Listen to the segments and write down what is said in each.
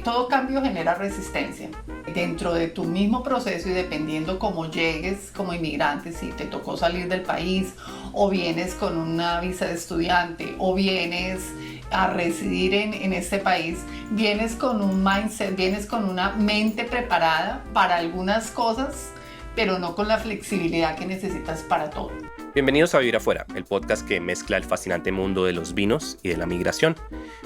Todo cambio genera resistencia. Dentro de tu mismo proceso y dependiendo cómo llegues como inmigrante, si te tocó salir del país o vienes con una visa de estudiante o vienes a residir en este país, vienes con un mindset, vienes con una mente preparada para algunas cosas, pero no con la flexibilidad que necesitas para todo. Bienvenidos a Vivir Afuera, el podcast que mezcla el fascinante mundo de los vinos y de la migración.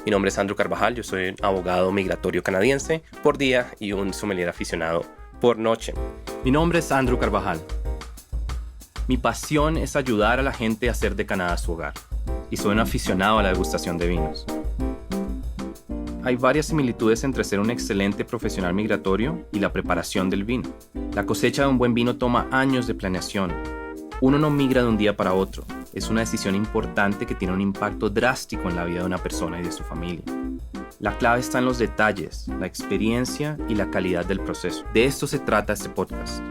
Mi nombre es Andrew Carvajal, yo soy un abogado migratorio canadiense por día y un sommelier aficionado por noche. Mi nombre es Andrew Carvajal. Mi pasión es ayudar a la gente a hacer de Canadá su hogar, y soy un aficionado a la degustación de vinos. Hay varias similitudes entre ser un excelente profesional migratorio y la preparación del vino. La cosecha de un buen vino toma años de planeación. Uno no migra de un día para otro. Es una decisión importante que tiene un impacto drástico en la vida de una persona y de su familia. La clave está en los detalles, la experiencia y la calidad del proceso. De esto se trata este podcast,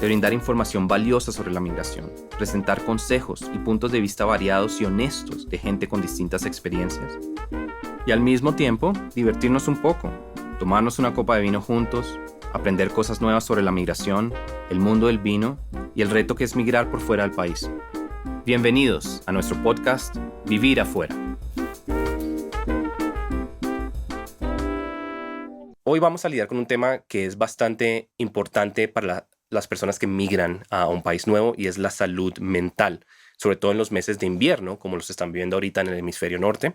de brindar información valiosa sobre la migración, presentar consejos y puntos de vista variados y honestos de gente con distintas experiencias. Y al mismo tiempo, divertirnos un poco, tomarnos una copa de vino juntos, aprender cosas nuevas sobre la migración, el mundo del vino y el reto que es migrar por fuera del país. Bienvenidos a nuestro podcast Vivir Afuera. Hoy vamos a lidiar con un tema que es bastante importante para las personas que migran a un país nuevo y es la salud mental, sobre todo en los meses de invierno, como los están viviendo ahorita en el hemisferio norte.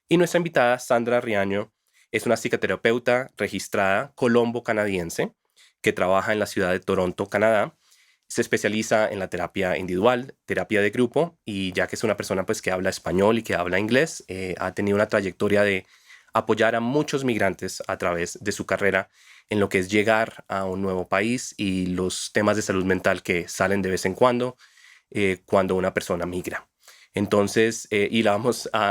Y nuestra invitada, Sandra Riaño, es una psicoterapeuta registrada colombo-canadiense que trabaja en la ciudad de Toronto, Canadá. Se especializa en la terapia individual, terapia de grupo, y ya que es una persona pues, que habla español y que habla inglés, ha tenido una trayectoria de apoyar a muchos migrantes a través de su carrera en lo que es llegar a un nuevo país y los temas de salud mental que salen de vez en cuando una persona migra. Entonces,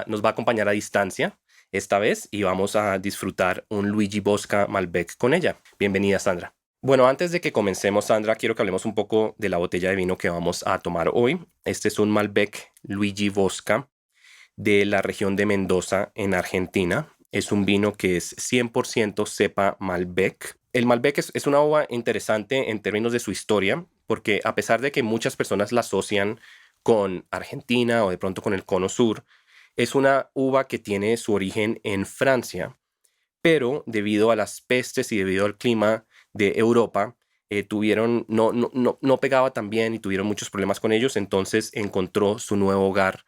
nos va a acompañar a distancia esta vez y vamos a disfrutar un Luigi Bosca Malbec con ella. Bienvenida, Sandra. Bueno, antes de que comencemos, Sandra, quiero que hablemos un poco de la botella de vino que vamos a tomar hoy. Este es un Malbec Luigi Bosca de la región de Mendoza, en Argentina. Es un vino que es 100% cepa Malbec. El Malbec es una uva interesante en términos de su historia, porque a pesar de que muchas personas la asocian con Argentina o de pronto con el Cono Sur, es una uva que tiene su origen en Francia, pero debido a las pestes y debido al clima de Europa, no pegaba tan bien y tuvieron muchos problemas con ellos, entonces encontró su nuevo hogar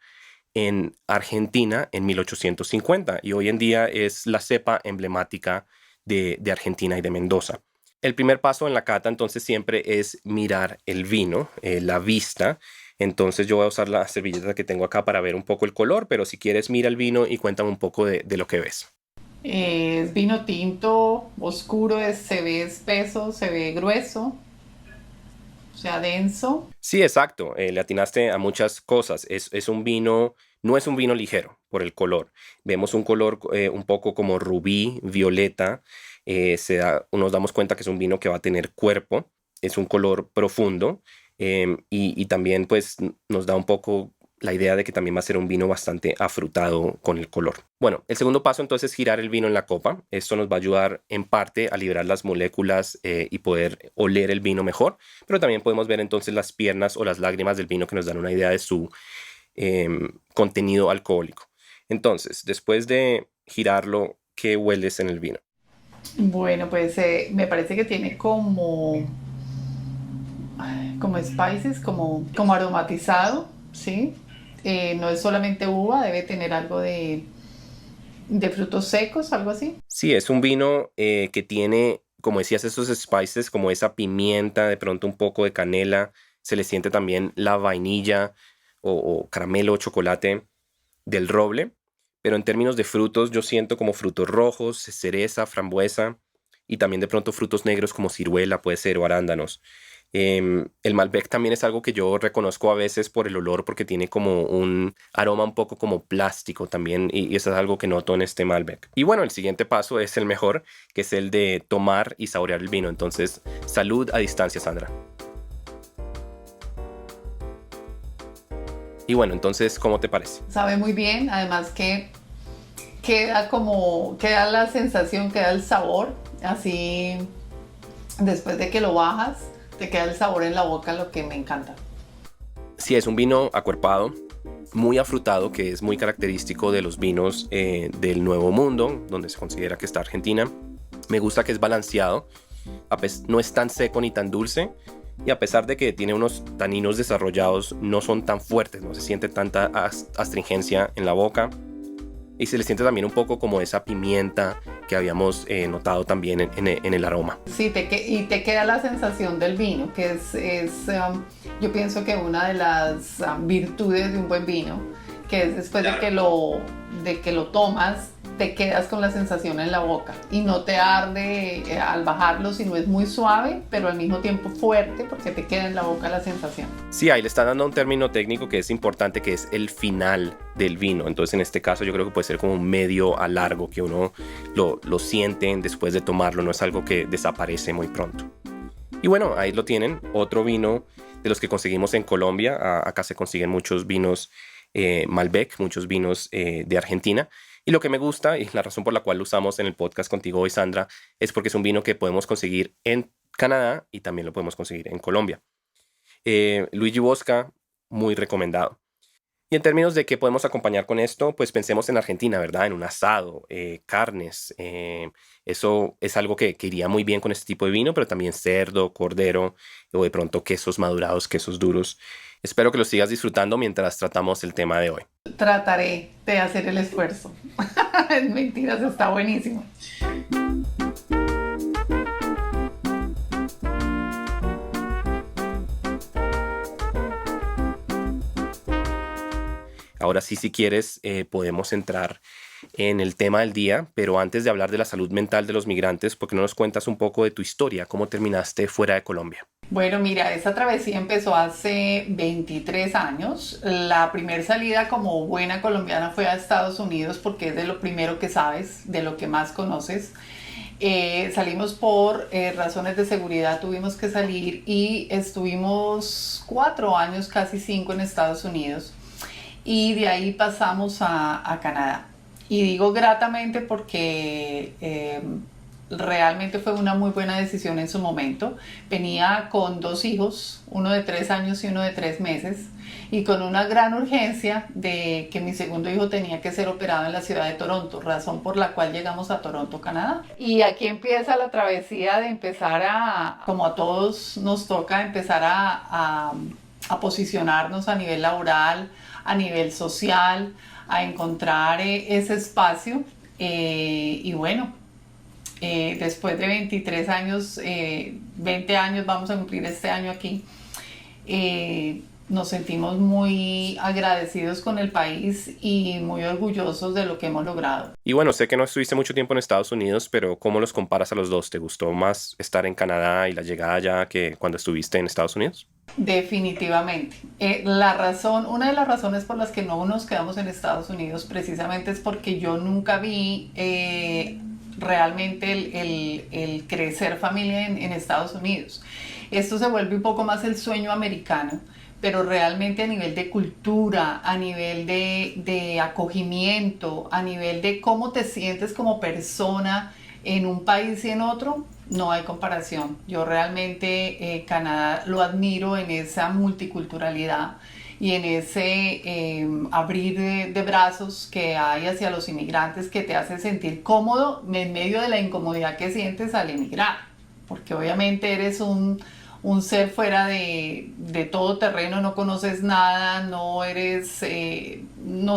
en Argentina en 1850 y hoy en día es la cepa emblemática de Argentina y de Mendoza. El primer paso en la cata entonces siempre es mirar el vino, la vista. Entonces yo voy a usar la servilleta que tengo acá para ver un poco el color, pero si quieres mira el vino y cuéntame un poco de lo que ves. Es vino tinto, oscuro, se ve espeso, se ve grueso, o sea, denso. Sí, exacto. Le atinaste a muchas cosas. Es un vino, no es un vino ligero por el color. Vemos un color un poco como rubí, violeta. Nos damos cuenta que es un vino que va a tener cuerpo. Es un color profundo. Y también pues nos da un poco la idea de que también va a ser un vino bastante afrutado con el color. Bueno, el segundo paso entonces es girar el vino en la copa. Esto nos va a ayudar en parte a liberar las moléculas y poder oler el vino mejor, pero también podemos ver entonces las piernas o las lágrimas del vino que nos dan una idea de su contenido alcohólico. Entonces, después de girarlo, ¿qué hueles en el vino? Bueno, pues me parece que tiene como spices, como aromatizado, ¿sí? No es solamente uva, debe tener algo de frutos secos, algo así. Sí, es un vino que tiene, como decías, esos spices, como esa pimienta, de pronto un poco de canela. Se le siente también la vainilla o caramelo o chocolate del roble. Pero en términos de frutos, yo siento como frutos rojos, cereza, frambuesa y también de pronto frutos negros como ciruela, puede ser, o arándanos. El Malbec también es algo que yo reconozco a veces por el olor porque tiene como un aroma un poco como plástico también y eso es algo que noto en este Malbec. Y bueno, el siguiente paso es el mejor, que es el de tomar y saborear el vino. Entonces, salud a distancia, Sandra. Y bueno, entonces, ¿cómo te parece? Sabe muy bien, además que queda la sensación, queda el sabor, así después de que lo bajas, te queda el sabor en la boca, lo que me encanta. Sí, es un vino acuerpado, muy afrutado, que es muy característico de los vinos del Nuevo Mundo, donde se considera que está Argentina. Me gusta que es balanceado, no es tan seco ni tan dulce, y a pesar de que tiene unos taninos desarrollados, no son tan fuertes, no se siente tanta astringencia en la boca. Y se le siente también un poco como esa pimienta que habíamos notado también en el aroma. Sí, y te queda la sensación del vino, que yo pienso que una de las virtudes de un buen vino, que es después de que lo tomas, te quedas con la sensación en la boca y no te arde al bajarlo, sino es muy suave, pero al mismo tiempo fuerte, porque te queda en la boca la sensación. Sí, ahí le están dando un término técnico que es importante, que es el final del vino. Entonces, en este caso, yo creo que puede ser como un medio a largo, que uno lo siente después de tomarlo, no es algo que desaparece muy pronto. Y bueno, ahí lo tienen, otro vino de los que conseguimos en Colombia. Acá se consiguen muchos vinos Malbec, muchos vinos de Argentina. Y lo que me gusta, y la razón por la cual lo usamos en el podcast contigo hoy, Sandra, es porque es un vino que podemos conseguir en Canadá y también lo podemos conseguir en Colombia. Luigi Bosca, muy recomendado. Y en términos de qué podemos acompañar con esto, pues pensemos en Argentina, ¿verdad? En un asado, carnes. Eso es algo que iría muy bien con este tipo de vino, pero también cerdo, cordero o de pronto quesos madurados, quesos duros. Espero que lo sigas disfrutando mientras tratamos el tema de hoy. Trataré de hacer el esfuerzo. Es mentiras, está buenísimo. Ahora sí, si quieres, podemos entrar en el tema del día, pero antes de hablar de la salud mental de los migrantes, ¿por qué no nos cuentas un poco de tu historia? ¿Cómo terminaste fuera de Colombia? Bueno, mira, esa travesía empezó hace 23 años. La primera salida como buena colombiana fue a Estados Unidos porque es de lo primero que sabes, de lo que más conoces. Salimos por razones de seguridad, tuvimos que salir y estuvimos 4 años, casi 5 en Estados Unidos. Y de ahí pasamos a Canadá. Y digo gratamente porque realmente fue una muy buena decisión en su momento. Venía con 2 hijos, uno de 3 años y uno de 3 meses, y con una gran urgencia de que mi segundo hijo tenía que ser operado en la ciudad de Toronto, razón por la cual llegamos a Toronto, Canadá. Y aquí empieza la travesía de empezar como a todos nos toca, empezar a posicionarnos a nivel laboral, a nivel social, a encontrar ese espacio. Y bueno, después de 23 años, 20 años vamos a cumplir este año aquí, nos sentimos muy agradecidos con el país y muy orgullosos de lo que hemos logrado. Y bueno, sé que no estuviste mucho tiempo en Estados Unidos, pero ¿cómo los comparas a los dos? ¿Te gustó más estar en Canadá y la llegada allá que cuando estuviste en Estados Unidos? Definitivamente. Una de las razones por las que no nos quedamos en Estados Unidos precisamente es porque yo nunca vi realmente el crecer familia en Estados Unidos. Esto se vuelve un poco más el sueño americano, pero realmente a nivel de cultura, a nivel de acogimiento, a nivel de cómo te sientes como persona en un país y en otro, no hay comparación. Yo realmente Canadá lo admiro en esa multiculturalidad y en ese abrir de brazos que hay hacia los inmigrantes que te hace sentir cómodo en medio de la incomodidad que sientes al emigrar, porque obviamente eres un ser fuera de todo terreno, no conoces nada, no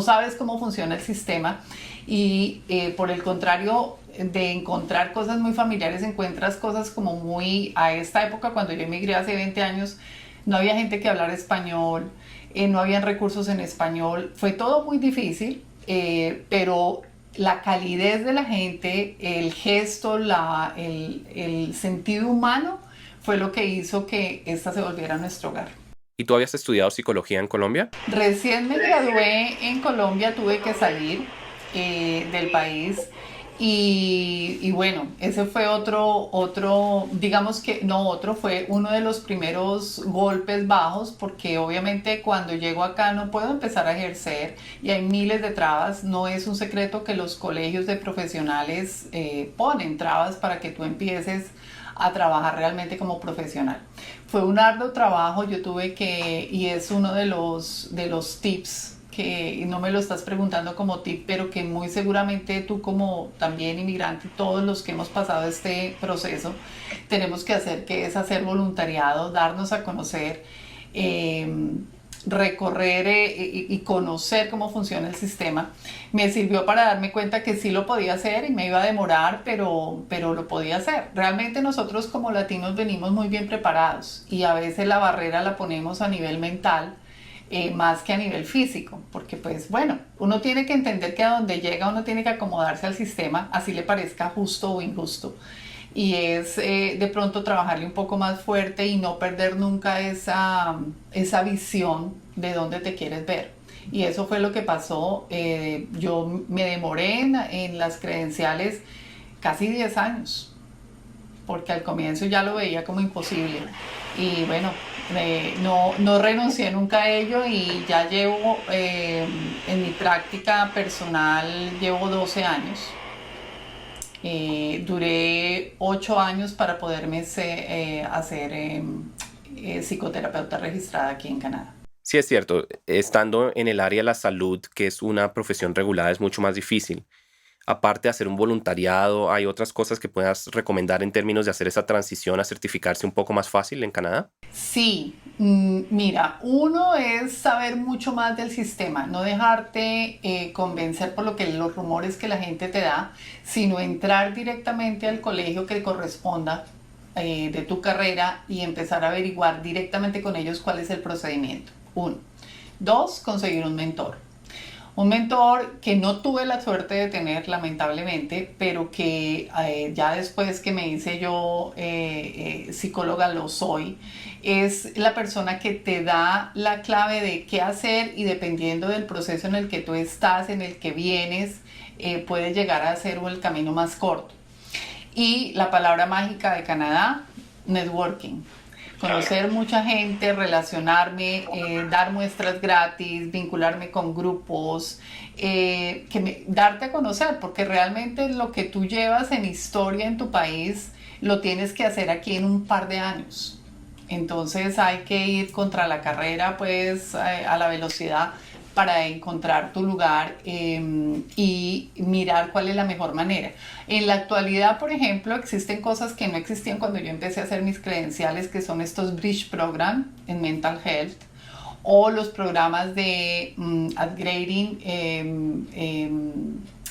sabes cómo funciona el sistema y por el contrario de encontrar cosas muy familiares, encuentras cosas como muy, a esta época cuando yo emigré hace 20 años, no había gente que hablara español, no habían recursos en español, fue todo muy difícil, pero la calidez de la gente, el gesto, el sentido humano fue lo que hizo que esta se volviera nuestro hogar. ¿Y tú habías estudiado psicología en Colombia? Recién me gradué en Colombia, tuve que salir del país Y bueno, ese fue digamos que no otro, fue uno de los primeros golpes bajos, porque obviamente cuando llego acá no puedo empezar a ejercer y hay miles de trabas. No es un secreto que los colegios de profesionales ponen trabas para que tú empieces a trabajar realmente como profesional. Fue un arduo trabajo, y es uno de los tips que no me lo estás preguntando como tip, pero que muy seguramente tú como también inmigrante, todos los que hemos pasado este proceso, tenemos que hacer, que es hacer voluntariado, darnos a conocer, recorrer y conocer cómo funciona el sistema. Me sirvió para darme cuenta que sí lo podía hacer y me iba a demorar, pero lo podía hacer. Realmente nosotros como latinos venimos muy bien preparados y a veces la barrera la ponemos a nivel mental, más que a nivel físico, porque pues bueno, uno tiene que entender que a donde llega uno tiene que acomodarse al sistema, así le parezca justo o injusto, y es de pronto trabajarle un poco más fuerte y no perder nunca esa visión de dónde te quieres ver. Y eso fue lo que pasó. Yo me demoré en las credenciales casi 10 años, porque al comienzo ya lo veía como imposible. Y bueno, no renuncié nunca a ello y ya llevo, en mi práctica personal, llevo 12 años. Duré 8 años para poderme hacer psicoterapeuta registrada aquí en Canadá. Sí, es cierto. Estando en el área de la salud, que es una profesión regulada, es mucho más difícil. Aparte de hacer un voluntariado, ¿hay otras cosas que puedas recomendar en términos de hacer esa transición a certificarse un poco más fácil en Canadá? Sí, mira, uno es saber mucho más del sistema, no dejarte convencer por los rumores que la gente te da, sino entrar directamente al colegio que corresponda de tu carrera y empezar a averiguar directamente con ellos cuál es el procedimiento. Uno. Dos, conseguir un mentor. Un mentor que no tuve la suerte de tener, lamentablemente, pero que ya después que me hice yo psicóloga lo soy, es la persona que te da la clave de qué hacer y dependiendo del proceso en el que tú estás, en el que vienes, puede llegar a ser el camino más corto. Y la palabra mágica de Canadá, networking. Conocer mucha gente, relacionarme, dar muestras gratis, vincularme con grupos, darte a conocer, porque realmente lo que tú llevas en historia en tu país lo tienes que hacer aquí en un par de años. Entonces hay que ir contra la carrera, pues a la velocidad para encontrar tu lugar y mirar cuál es la mejor manera. En la actualidad, por ejemplo, existen cosas que no existían cuando yo empecé a hacer mis credenciales, que son estos Bridge Program en Mental Health o los programas de upgrading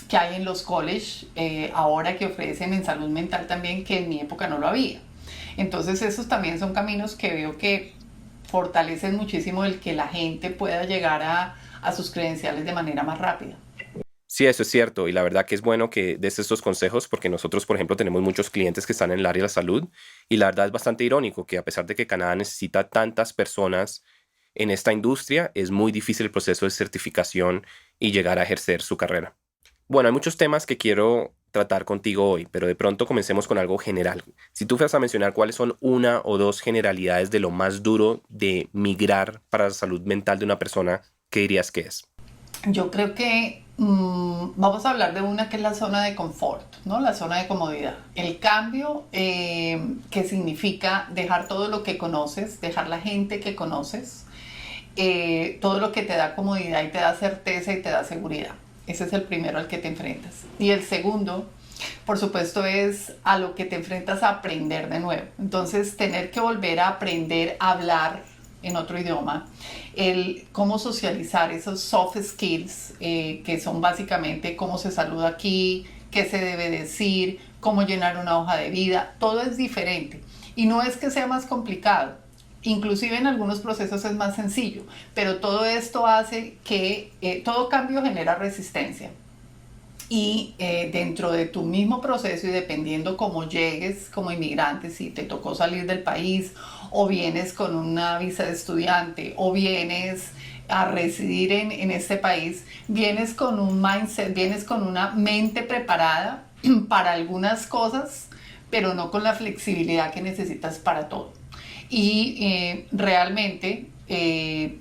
que hay en los colleges ahora, que ofrecen en salud mental también, que en mi época no lo había. Entonces esos también son caminos que veo que fortalecen muchísimo el que la gente pueda llegar a sus credenciales de manera más rápida. Sí, eso es cierto. Y la verdad que es bueno que des estos consejos porque nosotros, por ejemplo, tenemos muchos clientes que están en el área de la salud y la verdad es bastante irónico que a pesar de que Canadá necesita tantas personas en esta industria, es muy difícil el proceso de certificación y llegar a ejercer su carrera. Bueno, hay muchos temas que quiero tratar contigo hoy, pero de pronto comencemos con algo general. Si tú fueras a mencionar cuáles son una o dos generalidades de lo más duro de migrar para la salud mental de una persona, ¿qué dirías que es? Yo creo que vamos a hablar de una que es la zona de confort, ¿no? La zona de comodidad. El cambio que significa dejar todo lo que conoces, dejar la gente que conoces, todo lo que te da comodidad y te da certeza y te da seguridad. Ese es el primero al que te enfrentas. Y el segundo, por supuesto, es a lo que te enfrentas a aprender de nuevo. Entonces, tener que volver a aprender a hablar en otro idioma, el cómo socializar, esos soft skills, que son básicamente cómo se saluda aquí, qué se debe decir, cómo llenar una hoja de vida, todo es diferente. Y no es que sea más complicado, inclusive en algunos procesos es más sencillo, pero todo esto hace que todo cambio genera resistencia. Y dentro de tu mismo proceso y dependiendo cómo llegues como inmigrante, si te tocó salir del país o vienes con una visa de estudiante o vienes a residir en este país, vienes con un mindset, vienes con una mente preparada para algunas cosas, pero no con la flexibilidad que necesitas para todo. Y realmente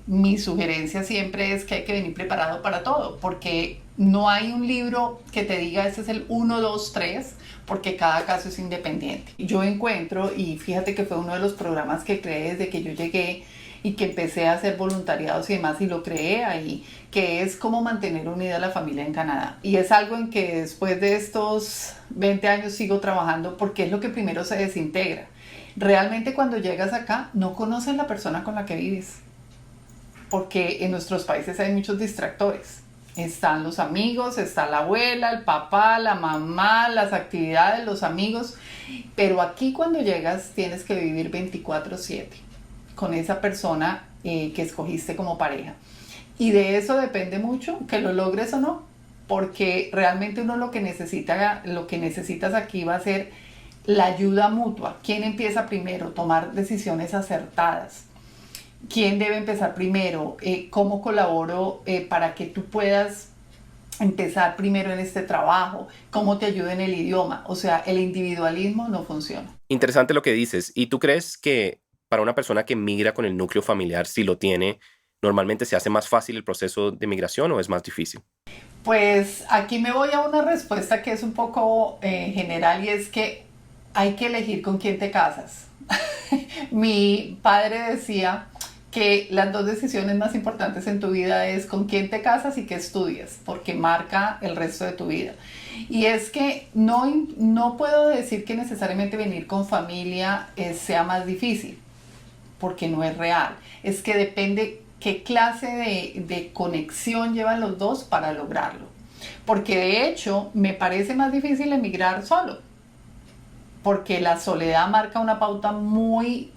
mi sugerencia siempre es que hay que venir preparado para todo, porque no hay un libro que te diga ese es el 1, 2, 3, porque cada caso es independiente. Yo encuentro, y fíjate que fue uno de los programas que creé desde que yo llegué y que empecé a hacer voluntariados y demás, y lo creé ahí, que es cómo mantener unida la familia en Canadá. Y es algo en que después de estos 20 años sigo trabajando, porque es lo que primero se desintegra. Realmente cuando llegas acá no conoces la persona con la que vives, porque en nuestros países hay muchos distractores. Están los amigos, está la abuela, el papá, la mamá, las actividades, los amigos, pero aquí cuando llegas tienes que vivir 24/7 con esa persona que escogiste como pareja. Y de eso depende mucho que lo logres o no, porque realmente uno lo que necesitas aquí va a ser la ayuda mutua. ¿Quién empieza primero? Tomar decisiones acertadas. ¿Quién debe empezar primero? ¿Cómo colaboro para que tú puedas empezar primero en este trabajo? ¿Cómo te ayuda en el idioma? O sea, el individualismo no funciona. Interesante lo que dices. ¿Y tú crees que para una persona que migra con el núcleo familiar, si lo tiene, normalmente se hace más fácil el proceso de migración o es más difícil? Pues aquí me voy a una respuesta que es un poco general, y es que hay que elegir con quién te casas. Mi padre decía que las dos decisiones más importantes en tu vida es con quién te casas y qué estudias, porque marca el resto de tu vida. Y es que no puedo decir que necesariamente venir con familia sea más difícil, porque no es real. Es que depende qué clase de conexión llevan los dos para lograrlo. Porque de hecho me parece más difícil emigrar solo, porque la soledad marca una pauta muy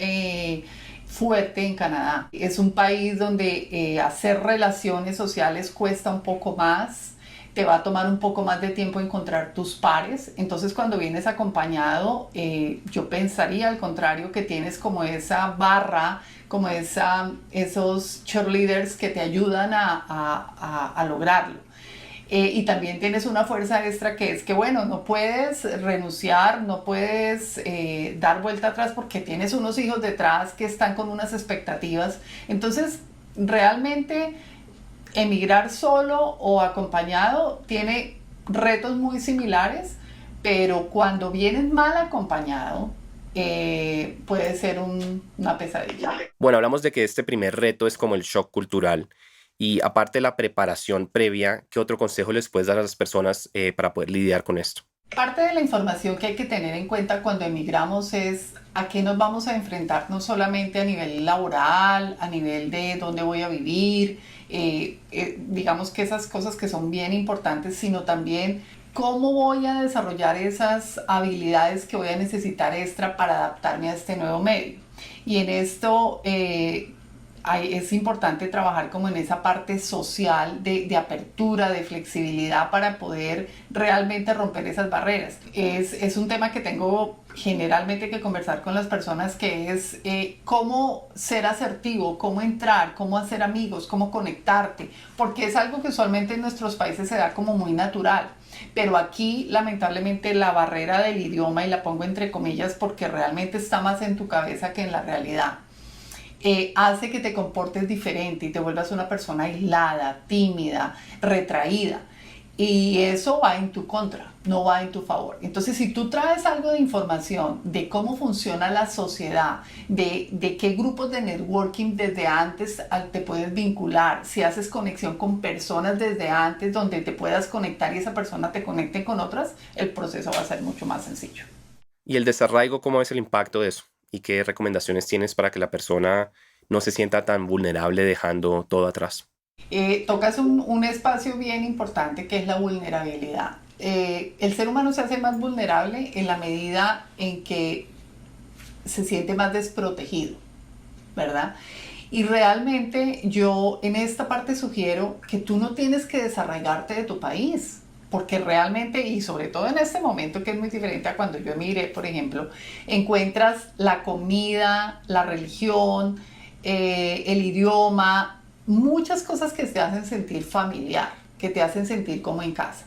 fuerte en Canadá. Es un país donde hacer relaciones sociales cuesta un poco más, te va a tomar un poco más de tiempo encontrar tus pares. Entonces cuando vienes acompañado, yo pensaría al contrario que tienes como esa barra, como esos cheerleaders que te ayudan a lograrlo. Y también tienes una fuerza extra que es que, bueno, no puedes renunciar, no puedes dar vuelta atrás porque tienes unos hijos detrás que están con unas expectativas. Entonces, realmente, emigrar solo o acompañado tiene retos muy similares, pero cuando vienes mal acompañado, puede ser una pesadilla. Bueno, hablamos de que este primer reto es como el shock cultural. Y aparte de la preparación previa, ¿qué otro consejo les puedes dar a las personas para poder lidiar con esto? Parte de la información que hay que tener en cuenta cuando emigramos es a qué nos vamos a enfrentar, no solamente a nivel laboral, a nivel de dónde voy a vivir, digamos que esas cosas que son bien importantes, sino también cómo voy a desarrollar esas habilidades que voy a necesitar extra para adaptarme a este nuevo medio. Y en esto es importante trabajar como en esa parte social de apertura, de flexibilidad para poder realmente romper esas barreras. Es un tema que tengo generalmente que conversar con las personas, que es cómo ser asertivo, cómo entrar, cómo hacer amigos, cómo conectarte, porque es algo que usualmente en nuestros países se da como muy natural. Pero aquí lamentablemente la barrera del idioma, y la pongo entre comillas porque realmente está más en tu cabeza que en la realidad, hace que te comportes diferente y te vuelvas una persona aislada, tímida, retraída. Y eso va en tu contra, no va en tu favor. Entonces, si tú traes algo de información de cómo funciona la sociedad, de qué grupos de networking desde antes te puedes vincular, si haces conexión con personas desde antes donde te puedas conectar y esa persona te conecte con otras, el proceso va a ser mucho más sencillo. ¿Y el desarraigo, cómo es el impacto de eso? ¿Y qué recomendaciones tienes para que la persona no se sienta tan vulnerable dejando todo atrás? Tocas un espacio bien importante que es la vulnerabilidad. El ser humano se hace más vulnerable en la medida en que se siente más desprotegido, ¿verdad? Y realmente yo en esta parte sugiero que tú no tienes que desarraigarte de tu país, porque realmente, y sobre todo en este momento que es muy diferente a cuando yo emigré, por ejemplo, encuentras la comida, la religión, el idioma, muchas cosas que te hacen sentir familiar, que te hacen sentir como en casa.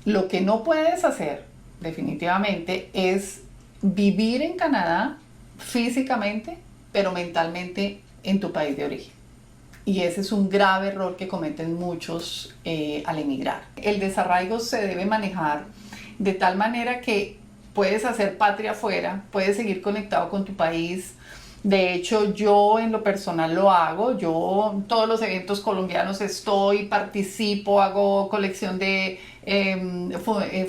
Lo que no puedes hacer, definitivamente, es vivir en Canadá físicamente, pero mentalmente en tu país de origen. Y ese es un grave error que cometen muchos al emigrar. El desarraigo se debe manejar de tal manera que puedes hacer patria afuera, puedes seguir conectado con tu país. De hecho, yo en lo personal lo hago. Yo en todos los eventos colombianos estoy, participo, hago colección de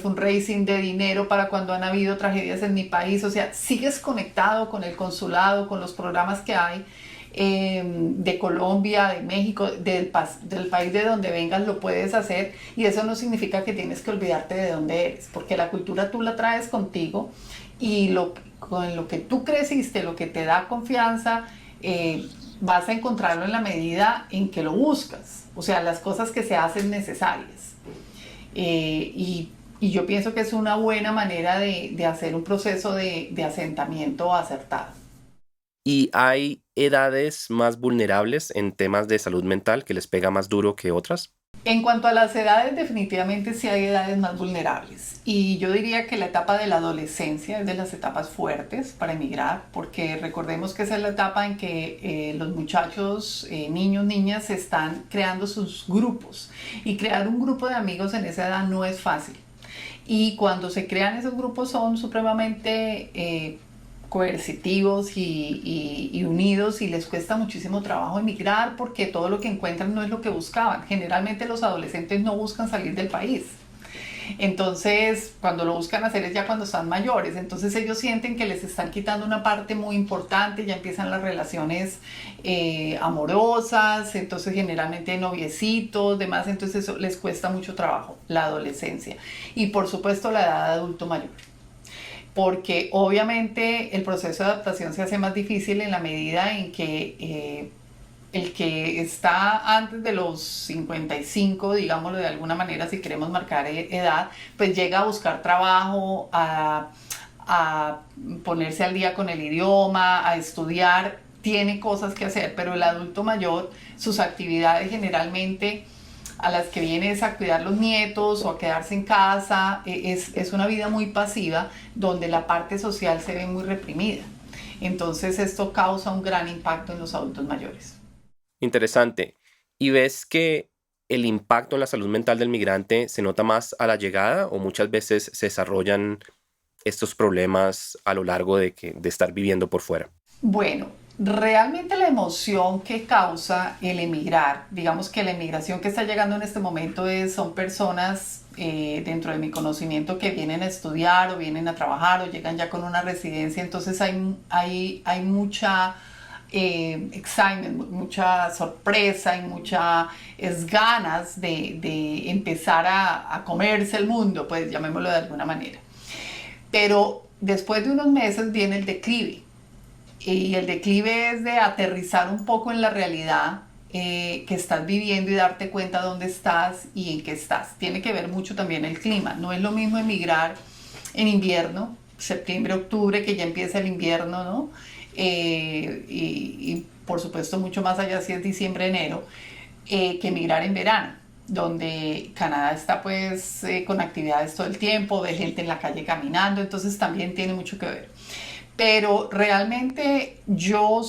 fundraising de dinero para cuando han habido tragedias en mi país. O sea, sigues conectado con el consulado, con los programas que hay de Colombia, de México, del país de donde vengas, lo puedes hacer, y eso no significa que tienes que olvidarte de dónde eres, porque la cultura tú la traes contigo, y con lo que tú creciste, lo que te da confianza, vas a encontrarlo en la medida en que lo buscas, o sea, las cosas que se hacen necesarias. Y yo pienso que es una buena manera de hacer un proceso de asentamiento acertado. ¿Y hay edades más vulnerables en temas de salud mental que les pega más duro que otras? En cuanto a las edades, definitivamente sí hay edades más vulnerables. Y yo diría que la etapa de la adolescencia es de las etapas fuertes para emigrar, porque recordemos que esa es la etapa en que los muchachos, niños, niñas, están creando sus grupos. Y crear un grupo de amigos en esa edad no es fácil. Y cuando se crean esos grupos son supremamente coercitivos y unidos, y les cuesta muchísimo trabajo emigrar porque todo lo que encuentran no es lo que buscaban. Generalmente los adolescentes no buscan salir del país. Entonces, cuando lo buscan hacer es ya cuando están mayores. Entonces ellos sienten que les están quitando una parte muy importante, ya empiezan las relaciones amorosas, entonces generalmente noviecitos, demás, entonces eso les cuesta mucho trabajo, la adolescencia. Y por supuesto la edad de adulto mayor, porque obviamente el proceso de adaptación se hace más difícil en la medida en que el que está antes de los 55, digámoslo de alguna manera, si queremos marcar edad, pues llega a buscar trabajo, a ponerse al día con el idioma, a estudiar, tiene cosas que hacer, pero el adulto mayor, sus actividades generalmente a las que viene es a cuidar los nietos o a quedarse en casa, es una vida muy pasiva donde la parte social se ve muy reprimida. Entonces esto causa un gran impacto en los adultos mayores. Interesante. ¿Y ves que el impacto en la salud mental del migrante se nota más a la llegada o muchas veces se desarrollan estos problemas a lo largo de estar viviendo por fuera? Bueno, realmente la emoción que causa el emigrar, digamos que la emigración que está llegando en este momento son personas dentro de mi conocimiento que vienen a estudiar o vienen a trabajar o llegan ya con una residencia, entonces hay mucha excitement, mucha sorpresa y muchas ganas de empezar a comerse el mundo, pues llamémoslo de alguna manera. Pero después de unos meses viene el declive. Y el declive es de aterrizar un poco en la realidad que estás viviendo y darte cuenta dónde estás y en qué estás. Tiene que ver mucho también el clima. No es lo mismo emigrar en invierno, septiembre, octubre, que ya empieza el invierno, ¿no? Y por supuesto mucho más allá si es diciembre, enero, que emigrar en verano, donde Canadá está pues con actividades todo el tiempo, ve gente en la calle caminando, entonces también tiene mucho que ver. Pero realmente yo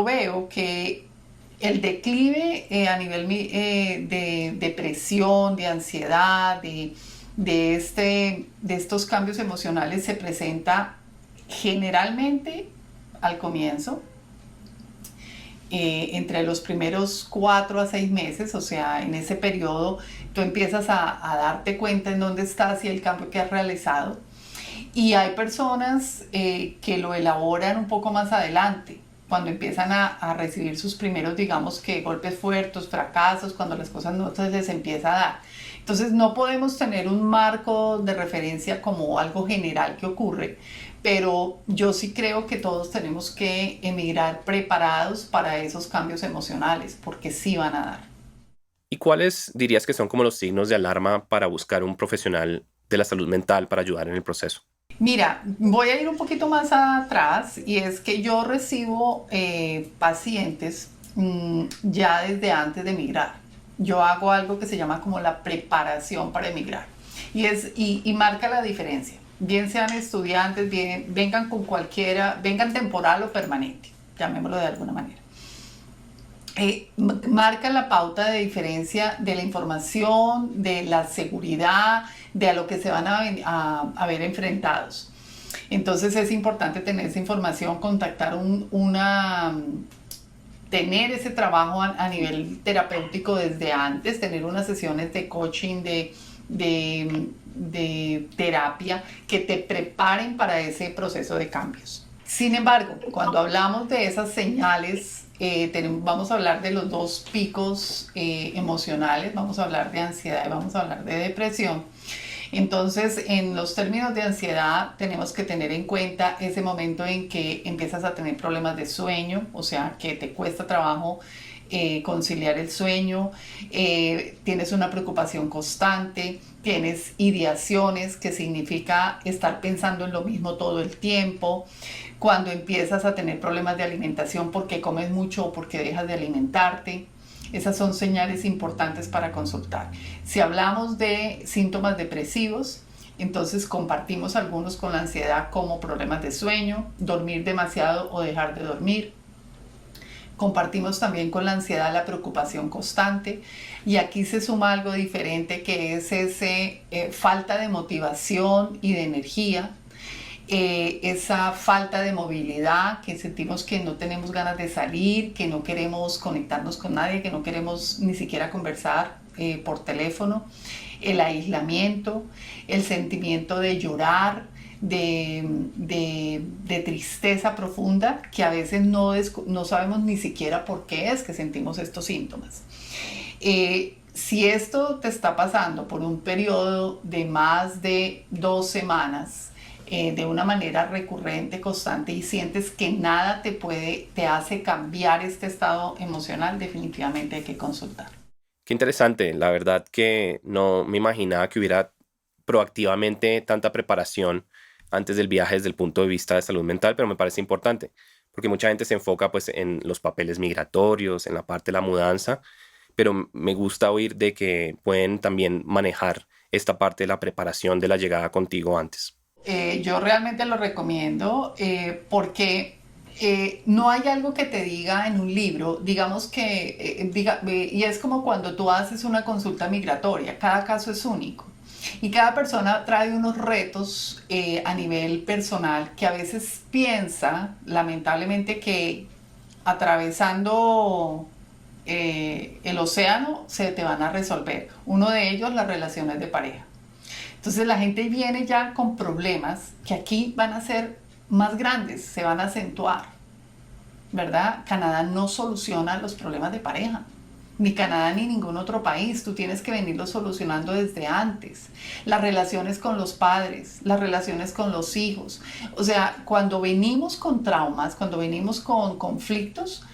veo que el declive a nivel de depresión, de ansiedad, de estos cambios emocionales se presenta generalmente al comienzo, entre los primeros 4 a 6 meses, o sea, en ese periodo tú empiezas a darte cuenta en dónde estás y el cambio que has realizado. Y hay personas que lo elaboran un poco más adelante, cuando empiezan a recibir sus primeros, digamos que golpes fuertes, fracasos, cuando las cosas no se les empieza a dar. Entonces no podemos tener un marco de referencia como algo general que ocurre, pero yo sí creo que todos tenemos que emigrar preparados para esos cambios emocionales, porque sí van a dar. ¿Y cuáles dirías que son como los signos de alarma para buscar un profesional de la salud mental para ayudar en el proceso? Mira, voy a ir un poquito más atrás, y es que yo recibo pacientes ya desde antes de emigrar. Yo hago algo que se llama como la preparación para emigrar. Y marca la diferencia. Bien sean estudiantes, vengan con cualquiera, vengan temporal o permanente, llamémoslo de alguna manera. Marca la pauta de diferencia de la información, de la seguridad, de a lo que se van a ver enfrentados. Entonces es importante tener esa información, contactar tener ese trabajo a nivel terapéutico desde antes, tener unas sesiones de coaching, de terapia que te preparen para ese proceso de cambios. Sin embargo, cuando hablamos de esas señales, vamos a hablar de los dos picos emocionales, vamos a hablar de ansiedad y vamos a hablar de depresión. Entonces, en los términos de ansiedad, tenemos que tener en cuenta ese momento en que empiezas a tener problemas de sueño, o sea, que te cuesta trabajo conciliar el sueño, tienes una preocupación constante, tienes ideaciones, que significa estar pensando en lo mismo todo el tiempo, cuando empiezas a tener problemas de alimentación porque comes mucho o porque dejas de alimentarte. Esas son señales importantes para consultar. Si hablamos de síntomas depresivos, entonces compartimos algunos con la ansiedad, como problemas de sueño, dormir demasiado o dejar de dormir. Compartimos también con la ansiedad la preocupación constante, y aquí se suma algo diferente, que es ese falta de motivación y de energía, esa falta de movilidad, que sentimos que no tenemos ganas de salir, que no queremos conectarnos con nadie, que no queremos ni siquiera conversar por teléfono, el aislamiento, el sentimiento de llorar, de tristeza profunda, que a veces no sabemos ni siquiera por qué es que sentimos estos síntomas. Si esto te está pasando por un periodo de más de 2 semanas, de una manera recurrente, constante, y sientes que nada te hace cambiar este estado emocional, definitivamente hay que consultar. Qué interesante, la verdad que no me imaginaba que hubiera proactivamente tanta preparación antes del viaje desde el punto de vista de salud mental, pero me parece importante, porque mucha gente se enfoca pues en los papeles migratorios, en la parte de la mudanza, pero me gusta oír de que pueden también manejar esta parte de la preparación de la llegada contigo antes. Yo realmente lo recomiendo porque no hay algo que te diga en un libro, digamos que, y es como cuando tú haces una consulta migratoria, cada caso es único y cada persona trae unos retos a nivel personal, que a veces piensa, lamentablemente, que atravesando el océano se te van a resolver. Uno de ellos, las relaciones de pareja. Entonces la gente viene ya con problemas que aquí van a ser más grandes, se van a acentuar, ¿verdad? Canadá no soluciona los problemas de pareja, ni Canadá ni ningún otro país. Tú tienes que venirlo solucionando desde antes. Las relaciones con los padres, las relaciones con los hijos. O sea, cuando venimos con traumas, cuando venimos con conflictos,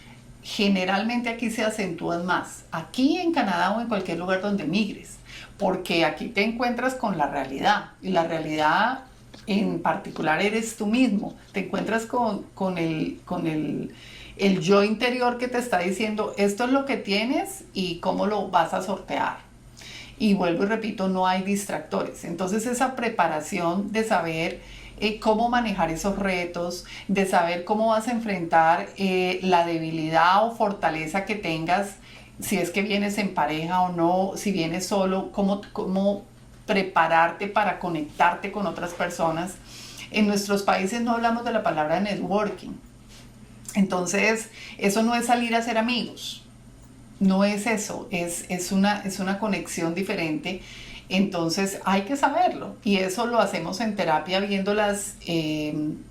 generalmente aquí se acentúan más, aquí en Canadá o en cualquier lugar donde migres, porque aquí te encuentras con la realidad, y la realidad en particular eres tú mismo. Te encuentras con el yo interior que te está diciendo esto es lo que tienes y cómo lo vas a sortear. Y vuelvo y repito, no hay distractores. Entonces esa preparación de saber cómo manejar esos retos, de saber cómo vas a enfrentar la debilidad o fortaleza que tengas, si es que vienes en pareja o no, si vienes solo, cómo prepararte para conectarte con otras personas. En nuestros países no hablamos de la palabra networking. Entonces, eso no es salir a ser amigos, no es eso, es una conexión diferente. Entonces hay que saberlo, y eso lo hacemos en terapia viendo las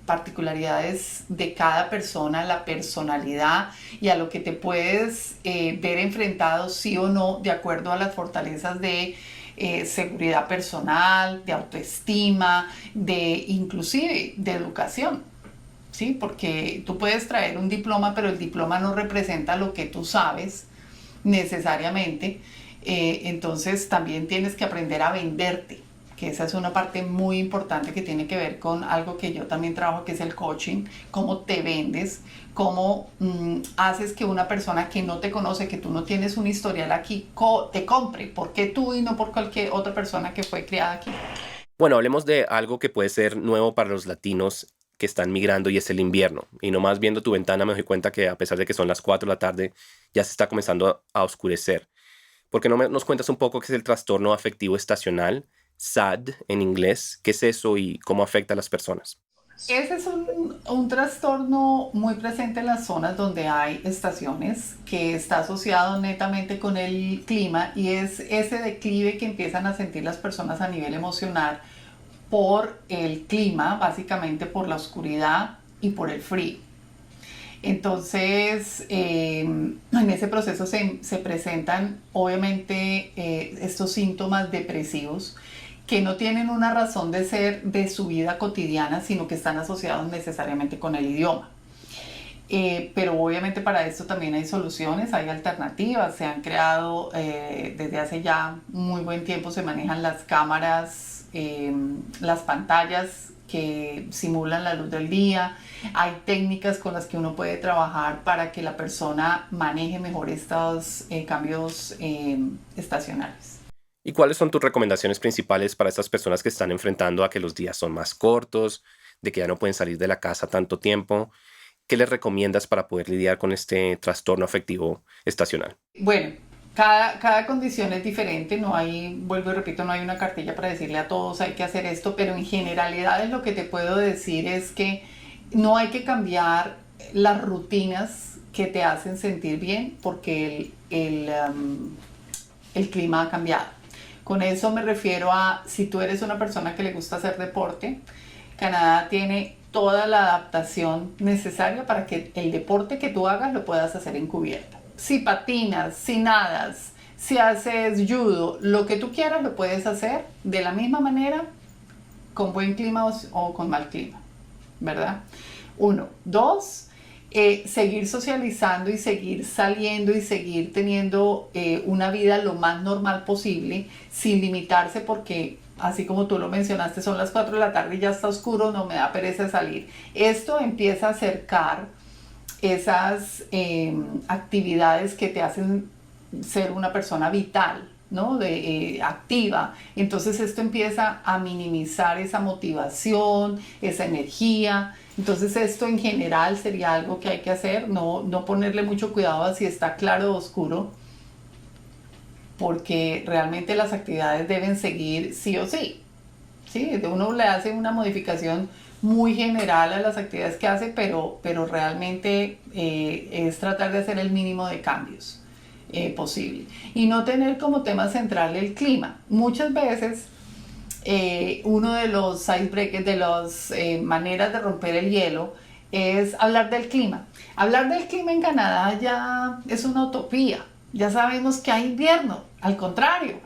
particularidades de cada persona, la personalidad y a lo que te puedes ver enfrentado sí o no, de acuerdo a las fortalezas de seguridad personal, de autoestima, inclusive de educación. ¿Sí? Porque tú puedes traer un diploma, pero el diploma no representa lo que tú sabes necesariamente. Entonces también tienes que aprender a venderte, que esa es una parte muy importante que tiene que ver con algo que yo también trabajo, que es el coaching, cómo te vendes, cómo haces que una persona que no te conoce, que tú no tienes un historial aquí, te compre. ¿Por qué tú y no por cualquier otra persona que fue criada aquí? Bueno, hablemos de algo que puede ser nuevo para los latinos que están migrando y es el invierno. Y nomás viendo tu ventana me doy cuenta que a pesar de que son las 4 de la tarde, ya se está comenzando a oscurecer. ¿Por qué no nos cuentas un poco qué es el trastorno afectivo estacional, SAD en inglés? ¿Qué es eso y cómo afecta a las personas? Ese es un trastorno muy presente en las zonas donde hay estaciones, que está asociado netamente con el clima, y es ese declive que empiezan a sentir las personas a nivel emocional por el clima, básicamente por la oscuridad y por el frío. Entonces, en ese proceso se presentan obviamente estos síntomas depresivos que no tienen una razón de ser de su vida cotidiana, sino que están asociados necesariamente con el idioma. Pero obviamente para esto también hay soluciones, hay alternativas, se han creado desde hace ya muy buen tiempo, se manejan las cámaras, las pantallas que simulan la luz del día, hay técnicas con las que uno puede trabajar para que la persona maneje mejor estos cambios estacionales. ¿Y cuáles son tus recomendaciones principales para estas personas que están enfrentando a que los días son más cortos, de que ya no pueden salir de la casa tanto tiempo? ¿Qué les recomiendas para poder lidiar con este trastorno afectivo estacional? Bueno, cada condición es diferente, no hay, vuelvo y repito, no hay una cartilla para decirle a todos hay que hacer esto, pero en generalidades lo que te puedo decir es que no hay que cambiar las rutinas que te hacen sentir bien porque el clima ha cambiado. Con eso me refiero a si tú eres una persona que le gusta hacer deporte, Canadá tiene toda la adaptación necesaria para que el deporte que tú hagas lo puedas hacer en cubierta. Si patinas, si nadas, si haces judo, lo que tú quieras lo puedes hacer de la misma manera con buen clima o con mal clima, ¿verdad? Uno. Dos, seguir socializando y seguir saliendo y seguir teniendo una vida lo más normal posible sin limitarse porque así como tú lo mencionaste son las 4 de la tarde y ya está oscuro, no me da pereza salir. Esto empieza a acercar esas actividades que te hacen ser una persona vital, ¿no? Activa. Entonces esto empieza a minimizar esa motivación, esa energía. Entonces esto en general sería algo que hay que hacer, no ponerle mucho cuidado a si está claro o oscuro, porque realmente las actividades deben seguir sí o sí. ¿Sí? Uno le hace una modificación muy general a las actividades que hace, pero realmente es tratar de hacer el mínimo de cambios posible. Y no tener como tema central el clima. Muchas veces uno de los icebreakers, de las maneras de romper el hielo, es hablar del clima. Hablar del clima en Canadá ya es una utopía. Ya sabemos que hay invierno. Al contrario,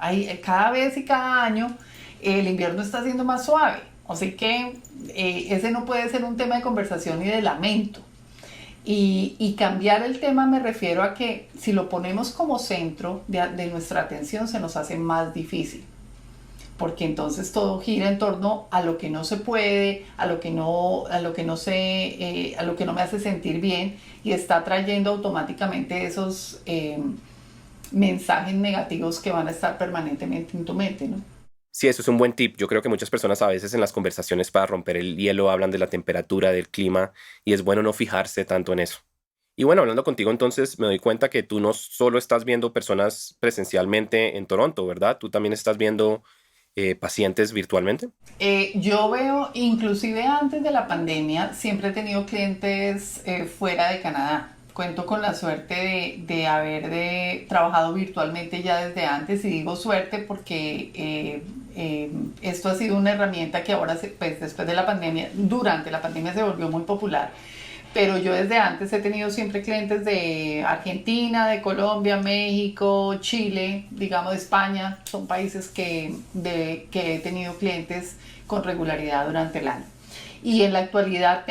cada vez y cada año el invierno está siendo más suave. Así que ese no puede ser un tema de conversación y de lamento. Y cambiar el tema me refiero a que si lo ponemos como centro de nuestra atención se nos hace más difícil. Porque entonces todo gira en torno a lo que no se puede, a lo que no me hace sentir bien y está trayendo automáticamente esos mensajes negativos que van a estar permanentemente en tu mente, ¿no? Sí, eso es un buen tip. Yo creo que muchas personas a veces en las conversaciones para romper el hielo hablan de la temperatura, del clima, y es bueno no fijarse tanto en eso. Y bueno, hablando contigo entonces me doy cuenta que tú no solo estás viendo personas presencialmente en Toronto, ¿verdad? Tú también estás viendo pacientes virtualmente. Yo veo, inclusive antes de la pandemia, siempre he tenido clientes fuera de Canadá. Cuento con la suerte de haber trabajado virtualmente ya desde antes, y digo suerte porque esto ha sido una herramienta que ahora, pues, después de la pandemia, durante la pandemia se volvió muy popular. Pero yo desde antes he tenido siempre clientes de Argentina, de Colombia, México, Chile, digamos de España. Son países que he tenido clientes con regularidad durante el año. Y en la actualidad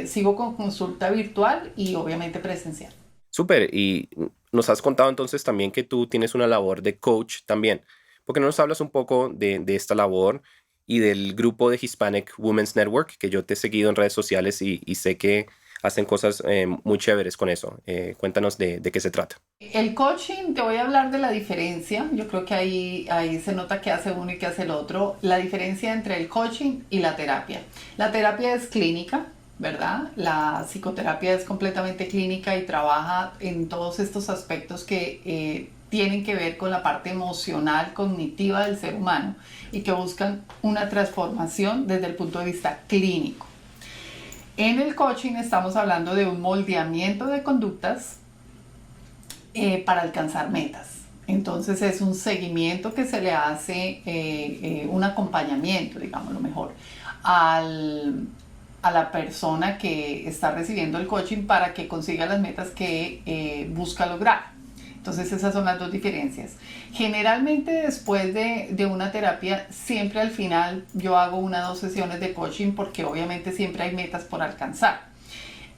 sigo con consulta virtual y obviamente presencial. Súper. Y nos has contado entonces también que tú tienes una labor de coach también. ¿Por qué no nos hablas un poco de esta labor y del grupo de Hispanic Women's Network, que yo te he seguido en redes sociales y sé que hacen cosas muy chéveres con eso? Cuéntanos de qué se trata. El coaching, te voy a hablar de la diferencia. Yo creo que ahí se nota qué hace uno y qué hace el otro. La diferencia entre el coaching y la terapia. La terapia es clínica, ¿verdad? La psicoterapia es completamente clínica y trabaja en todos estos aspectos que tienen que ver con la parte emocional, cognitiva del ser humano y que buscan una transformación desde el punto de vista clínico. En el coaching estamos hablando de un moldeamiento de conductas para alcanzar metas. Entonces es un seguimiento que se le hace, un acompañamiento, digámoslo mejor, a la persona que está recibiendo el coaching para que consiga las metas que busca lograr. Entonces esas son las dos diferencias. Generalmente después de una terapia, siempre al final yo hago 1 o 2 sesiones de coaching porque obviamente siempre hay metas por alcanzar.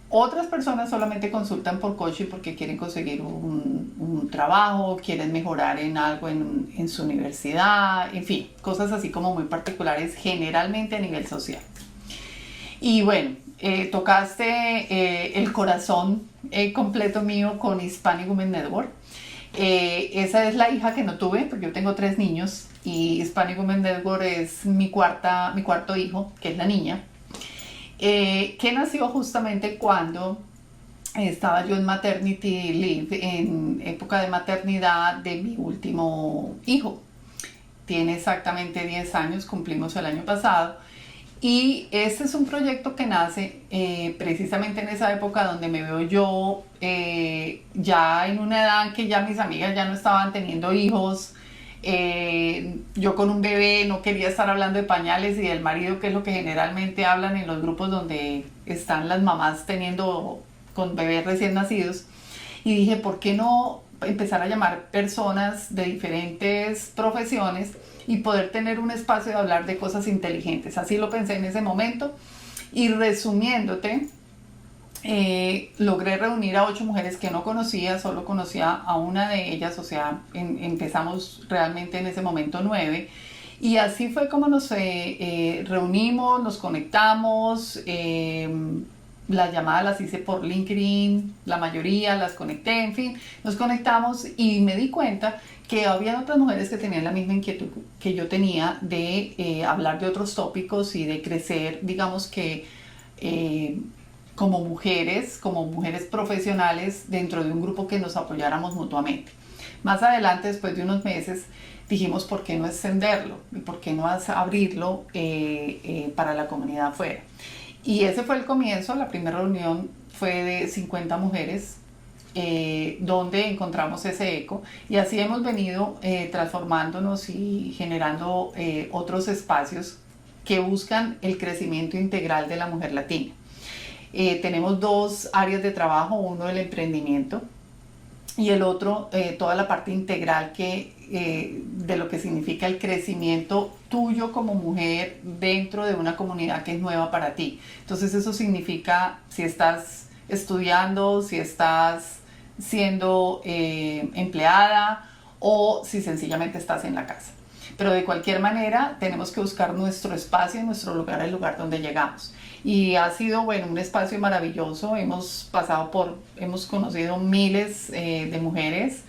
Otras personas solamente consultan por coaching porque quieren conseguir un trabajo, quieren mejorar en algo en su universidad, en fin, cosas así como muy particulares, generalmente a nivel social. Y bueno, tocaste el corazón completo mío con Hispanic Women Network. Esa es la hija que no tuve, porque yo tengo 3 niños y Hispanic Women Network es mi cuarto hijo, que es la niña. Que nació justamente cuando estaba yo en maternity leave, en época de maternidad de mi último hijo. Tiene exactamente 10 años, cumplimos el año pasado. Y este es un proyecto que nace precisamente en esa época donde me veo yo ya en una edad que ya mis amigas ya no estaban teniendo hijos. Yo con un bebé no quería estar hablando de pañales y del marido, que es lo que generalmente hablan en los grupos donde están las mamás teniendo con bebés recién nacidos. Y dije, ¿por qué no empezar a llamar personas de diferentes profesiones y poder tener un espacio de hablar de cosas inteligentes? Así lo pensé en ese momento. Y resumiéndote, logré reunir a 8 mujeres que no conocía, solo conocía a una de ellas, o sea, empezamos realmente en ese momento 9. Y así fue como nos reunimos, nos conectamos. Las llamadas las hice por LinkedIn, la mayoría las conecté, en fin, nos conectamos y me di cuenta que había otras mujeres que tenían la misma inquietud que yo tenía de hablar de otros tópicos y de crecer, digamos que como mujeres profesionales dentro de un grupo que nos apoyáramos mutuamente. Más adelante, después de unos meses, dijimos, ¿por qué no extenderlo? ¿Y por qué no abrirlo para la comunidad afuera? Y ese fue el comienzo. La primera reunión fue de 50 mujeres, donde encontramos ese eco, y así hemos venido transformándonos y generando otros espacios que buscan el crecimiento integral de la mujer latina. Tenemos 2 áreas de trabajo, uno el emprendimiento y el otro toda la parte integral de lo que significa el crecimiento tuyo como mujer dentro de una comunidad que es nueva para ti. Entonces eso significa si estás estudiando, si estás siendo empleada o si sencillamente estás en la casa. Pero de cualquier manera tenemos que buscar nuestro espacio, nuestro lugar, el lugar donde llegamos. Y ha sido, bueno, un espacio maravilloso. Hemos conocido miles de mujeres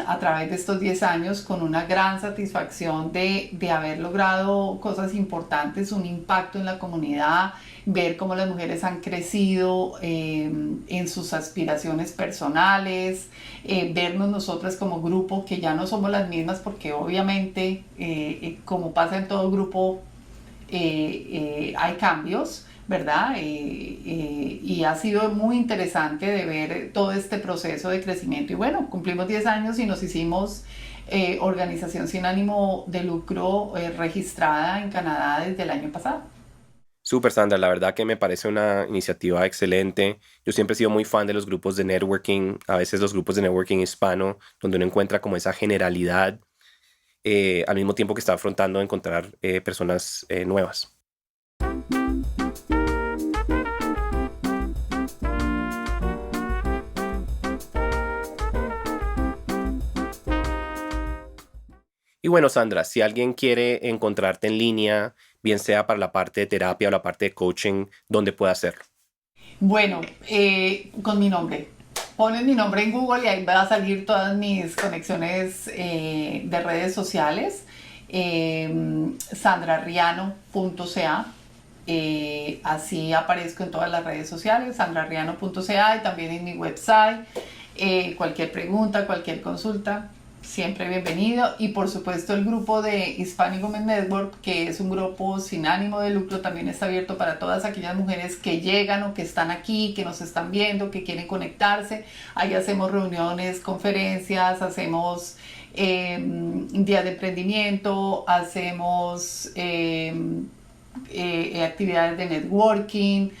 a través de estos 10 años, con una gran satisfacción de haber logrado cosas importantes, un impacto en la comunidad, ver cómo las mujeres han crecido en sus aspiraciones personales, vernos nosotras como grupo, que ya no somos las mismas, porque obviamente, como pasa en todo grupo, hay cambios, ¿verdad? Y ha sido muy interesante de ver todo este proceso de crecimiento. Y bueno, cumplimos 10 años y nos hicimos organización sin ánimo de lucro registrada en Canadá desde el año pasado. Súper, Sandra, la verdad que me parece una iniciativa excelente. Yo siempre he sido muy fan de los grupos de networking, a veces los grupos de networking hispano, donde uno encuentra como esa generalidad, al mismo tiempo que está afrontando encontrar personas nuevas. Y bueno, Sandra, si alguien quiere encontrarte en línea, bien sea para la parte de terapia o la parte de coaching, ¿dónde puede hacerlo? Bueno, con mi nombre. Pones mi nombre en Google y ahí va a salir todas mis conexiones de redes sociales. sandrariano.ca. Así aparezco en todas las redes sociales, sandrariano.ca, y también en mi website. Cualquier pregunta, cualquier consulta, siempre bienvenido. Y por supuesto el grupo de Hispanic Women Network, que es un grupo sin ánimo de lucro, también está abierto para todas aquellas mujeres que llegan o que están aquí, que nos están viendo, que quieren conectarse. Ahí hacemos reuniones, conferencias, hacemos días de emprendimiento, hacemos actividades de networking,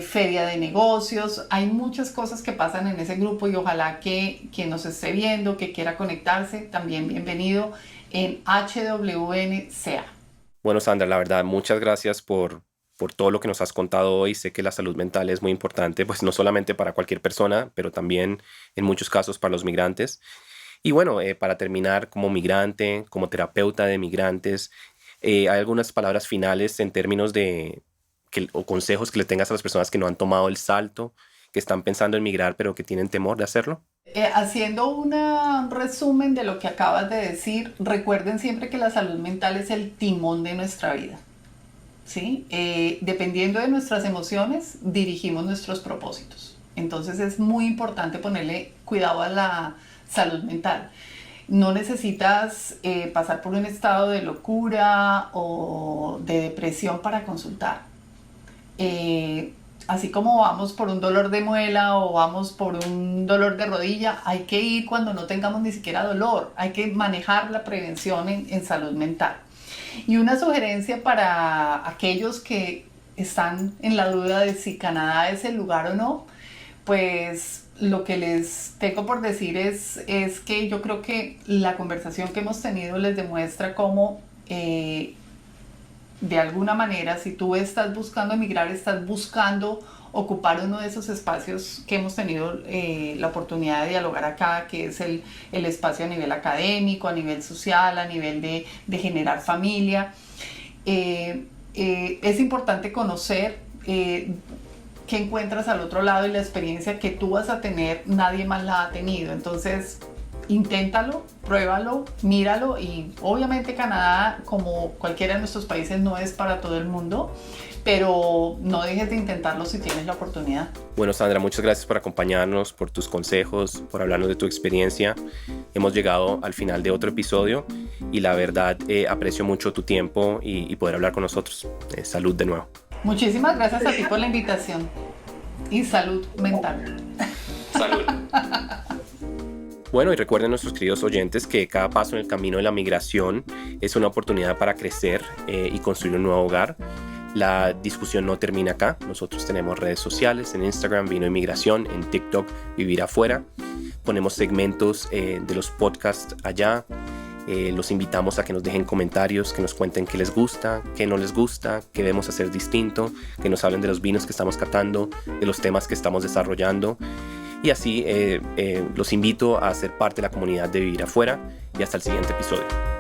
feria de negocios. Hay muchas cosas que pasan en ese grupo y ojalá que quien nos esté viendo, que quiera conectarse, también bienvenido en HWNCA. Bueno, Sandra, la verdad, muchas gracias por todo lo que nos has contado hoy. Sé que la salud mental es muy importante, pues no solamente para cualquier persona, pero también en muchos casos para los migrantes. Y bueno, para terminar, como migrante, como terapeuta de migrantes, ¿hay algunas palabras finales en términos de o consejos que le tengas a las personas que no han tomado el salto, que están pensando en migrar pero que tienen temor de hacerlo? Haciendo un resumen de lo que acabas de decir, recuerden siempre que la salud mental es el timón de nuestra vida, ¿sí? Dependiendo de nuestras emociones, dirigimos nuestros propósitos. Entonces es muy importante ponerle cuidado a la salud mental. No necesitas pasar por un estado de locura o de depresión para consultar. Así como vamos por un dolor de muela o vamos por un dolor de rodilla, hay que ir cuando no tengamos ni siquiera dolor. Hay que manejar la prevención en salud mental. Y una sugerencia para aquellos que están en la duda de si Canadá es el lugar o no, pues lo que les tengo por decir es que yo creo que la conversación que hemos tenido les demuestra cómo de alguna manera, si tú estás buscando emigrar, estás buscando ocupar uno de esos espacios que hemos tenido la oportunidad de dialogar acá, que es el espacio a nivel académico, a nivel social, a nivel de generar familia. Es importante conocer qué encuentras al otro lado, y la experiencia que tú vas a tener, nadie más la ha tenido. Entonces, inténtalo, pruébalo, míralo. Y obviamente Canadá, como cualquiera de nuestros países, no es para todo el mundo, pero no dejes de intentarlo si tienes la oportunidad. Bueno, Sandra, muchas gracias por acompañarnos, por tus consejos, por hablarnos de tu experiencia. Hemos llegado al final de otro episodio y la verdad aprecio mucho tu tiempo y poder hablar con nosotros. Salud de nuevo. Muchísimas gracias a ti por la invitación y salud mental. Salud. Bueno, y recuerden nuestros queridos oyentes que cada paso en el camino de la migración es una oportunidad para crecer y construir un nuevo hogar. La discusión no termina acá. Nosotros tenemos redes sociales en Instagram, Vino Inmigración, en TikTok, Vivir Afuera. Ponemos segmentos de los podcasts allá. Los invitamos a que nos dejen comentarios, que nos cuenten qué les gusta, qué no les gusta, qué debemos hacer distinto, que nos hablen de los vinos que estamos catando, de los temas que estamos desarrollando. Y así los invito a ser parte de la comunidad de Vivir Afuera y hasta el siguiente episodio.